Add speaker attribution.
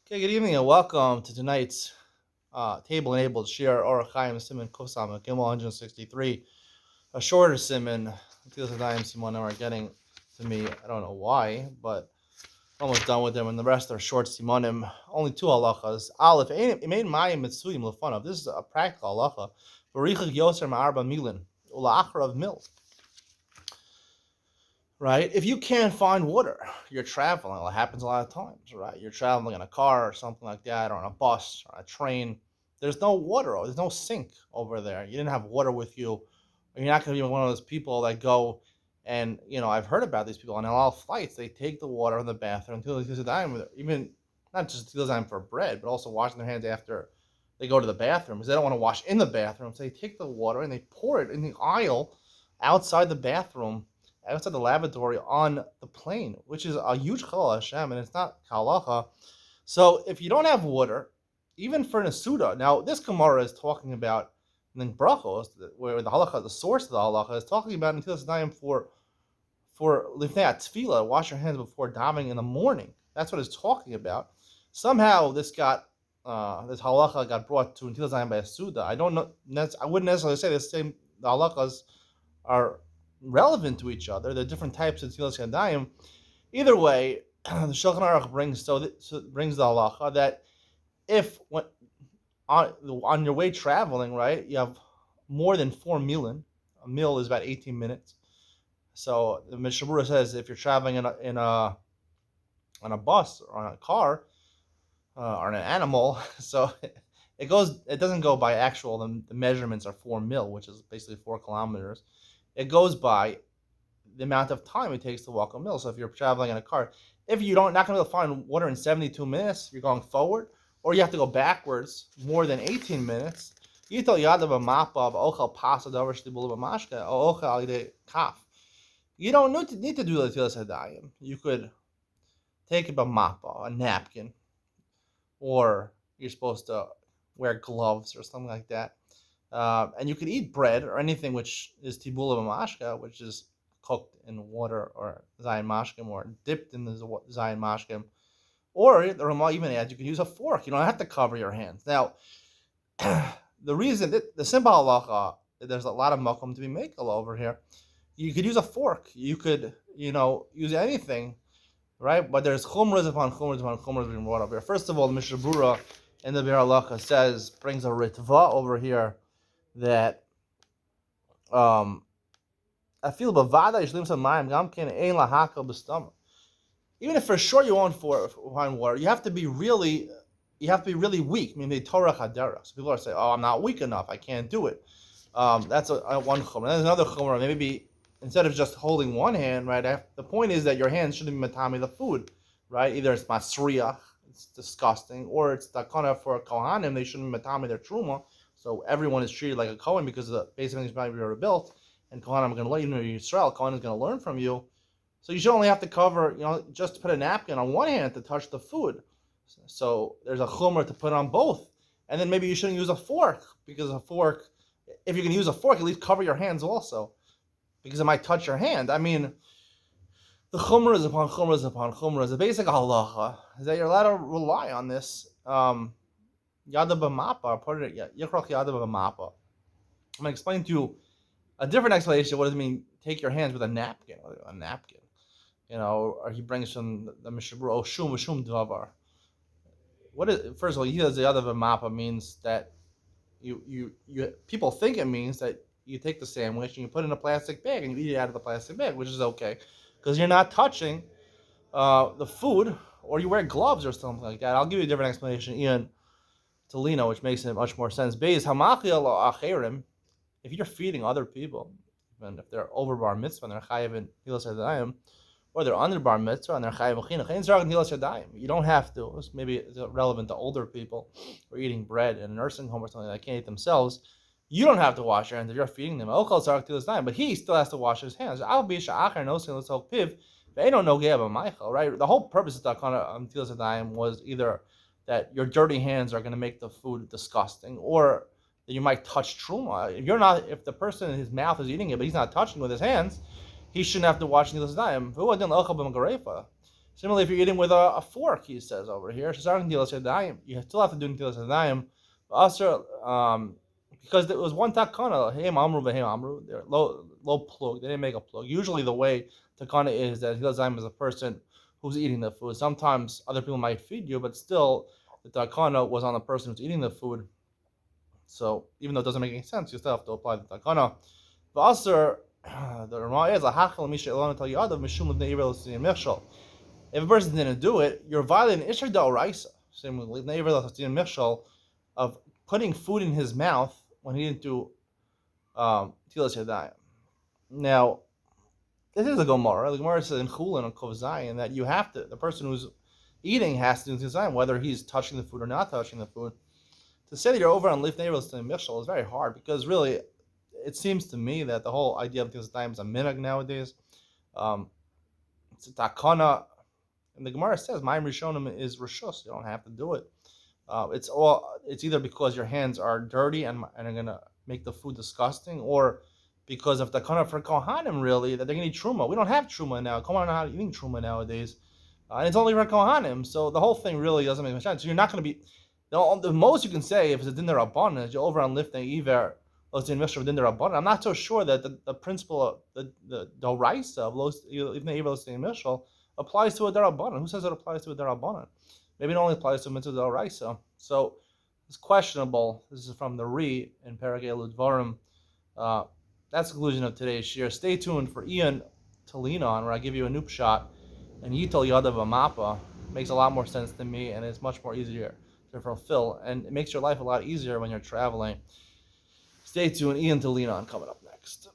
Speaker 1: Okay, good evening and welcome to tonight's table enabled share or Chaim Simon Kosam Gimel 163. A shorter Simon, Tilas Simon are getting to me. I don't know why, but almost done with them, and the rest are short Simonim. Only two halachas. Aleph, Imain Mayim Mitzuyim Lefanov. This is a practical halacha. Barichach Yoser Ma'arba Milin. Ula'achar of Mil. Right? If you can't find water, you're traveling. It happens a lot of times, right? You're traveling in a car or something like that, or on a bus or a train. There's no water, or there's no sink over there. You didn't have water with you. You're not going to be one of those people that go and, I've heard about these people on a lot of flights. They take the water in the bathroom until they use a dime, even not just use a dime for bread, but also washing their hands after they go to the bathroom because they don't want to wash in the bathroom. So they take the water and they pour it in the aisle outside the bathroom, outside the lavatory on the plane, which is a huge chal Hashem, and it's not halacha. So if you don't have water, even for Nasuda, now this Gemara is talking about in Brachos, where the halacha, the source of the halacha, is talking about Netilas Yadayim for lifnei tefillah, wash your hands before davening in the morning. That's what it's talking about. Somehow this halacha got brought to Netilas Yadayim by a Suda. I don't know. I wouldn't necessarily say the halachas are relevant to each other. They're different types of Tzilas Yadayim. Either way, the Shulchan Aruch brings the halacha that if on your way traveling, right, you have more than 4 milin. A mil is about 18 minutes. So the Mishabura says if you're traveling in a on a bus or on a car or on an animal, so it doesn't go by actual. The measurements are 4 mil, which is basically 4 kilometers. It goes by the amount of time it takes to walk a mil. So if you're traveling in a car, if you not going to be able to find water in 72 minutes, you're going forward, or you have to go backwards more than 18 minutes. You don't need to do the Tilas Hadayim. You could take a mappa, a napkin, or you're supposed to wear gloves or something like that. And you could eat bread or anything which is tibula b'mashka, which is cooked in water or zayin mashkim or dipped in the zayin mashkim. Or the Ramah even adds you can use a fork. You don't have to cover your hands. Now, the reason the simple halacha, there's a lot of makom to be makel over here. You could use a fork. You could use anything, right? But there's chumras upon chumras upon chumras being brought up here. First of all, the Mishabura in the Bir Halacha brings a ritva over here that I feel bavada yishlim samayim gamkin ein lahakal b'stomach. Even if for sure you won't find water, you have to be really weak. I mean, the Torah Hadera. So people are saying, "Oh, I'm not weak enough. I can't do it." That's one chumrah. There's another chumrah. Maybe instead of just holding one hand, right? The point is that your hands shouldn't be matami the food, right? Either it's masriach, it's disgusting, or it's takana for kohanim. They shouldn't be matami their truma. So everyone is treated like a kohen because of the basic things might be rebuilt. And kohanim are going to let you know Yisrael. Kohen is going to learn from you. So you should only have to cover, just put a napkin on one hand to touch the food. So there's a chumrah to put on both. And then maybe you shouldn't use a fork, because a fork, if you can use a fork, at least cover your hands also, because it might touch your hand. I mean, the chumrah is upon chumrah is upon chumrah. The basic halacha is that you're allowed to rely on this yada b'mapa, yikrach yada b'mapa. I'm going to explain to you a different explanation. What does it mean, take your hands with a napkin? A napkin. Or he brings from the Mishabur, Shum Dvavar. First of all, he says the other mappa means that you people think it means that you take the sandwich and you put it in a plastic bag and you eat it out of the plastic bag, which is okay, because you're not touching the food, or you wear gloves or something like that. I'll give you a different explanation, Ian Tolino, which makes it much more sense. Beis hamachil acherim, if you're feeding other people, and if they're over bar mitzvah and they're chayiv in hilas hadayim, or they're under bar mitzvah and they're chayiv chinuch, you don't have to. Maybe it's relevant to older people who are eating bread in a nursing home or something that can't eat themselves. You don't have to wash your hands if you're feeding them. But he still has to wash his hands. Right? The whole purpose of Takana Tilas Hadayim was either that your dirty hands are going to make the food disgusting, or that you might touch truma. If the person in his mouth is eating it, but he's not touching with his hands, he shouldn't have to wash Tilas Hadayim. Similarly, if you're eating with a fork, he says over here, you still have to do netilas yadayim. Also, because there was one takana, hey amru v'hei amru, they're low plug. They didn't make a plug. Usually, the way takana is that netilas yadayim is a person who's eating the food. Sometimes other people might feed you, but still, the takana was on the person who's eating the food. So even though it doesn't make any sense, you still have to apply the takana. But also, the Ramah is a hachal misha elon tell you other mishum l'nei yirel l'siyim mechshol. If a person didn't do it, you're violating Isher Da'oraisa. Same with l'nei yirel l'siyim mechshol of putting food in his mouth when he didn't do tilas yadayim. Now, this is a Gemara. The Gemara says in Chulin on Kov Zayin that you have to, the person who's eating has to do tilas yadayim, whether he's touching the food or not touching the food. To say that you're over on lifnei yirel l'siyim mechshol is very hard because really, it seems to me that the whole idea of tilas yadayim is a minhag nowadays. It's a takana, and the Gemara says Mayim Rishonim is rishus. You don't have to do it. It's either because your hands are dirty and are gonna make the food disgusting, or because of takana for kohanim really that they're gonna eat truma. We don't have truma now. Come on, not eating truma nowadays, and it's only for kohanim. So the whole thing really doesn't make much sense. So you're not gonna be the most you can say if it's a din derabbanan is you're over on lifnei iver. I'm not so sure that the principle of the raisa of lifnei iver lifnei mishal applies to a derabbanan. Who says it applies to a derabbanan? Maybe it only applies to a mitzvah d'oraisa. So it's questionable. This is from the Ri in Perek Eludvarim. That's the conclusion of today's shir. Stay tuned for Ian to lean on, where I give you a noob shot, and Yital Yadav Amapa makes a lot more sense to me, and it's much more easier to fulfill, and it makes your life a lot easier when you're traveling. Stay tuned. Ian to lean on coming up next.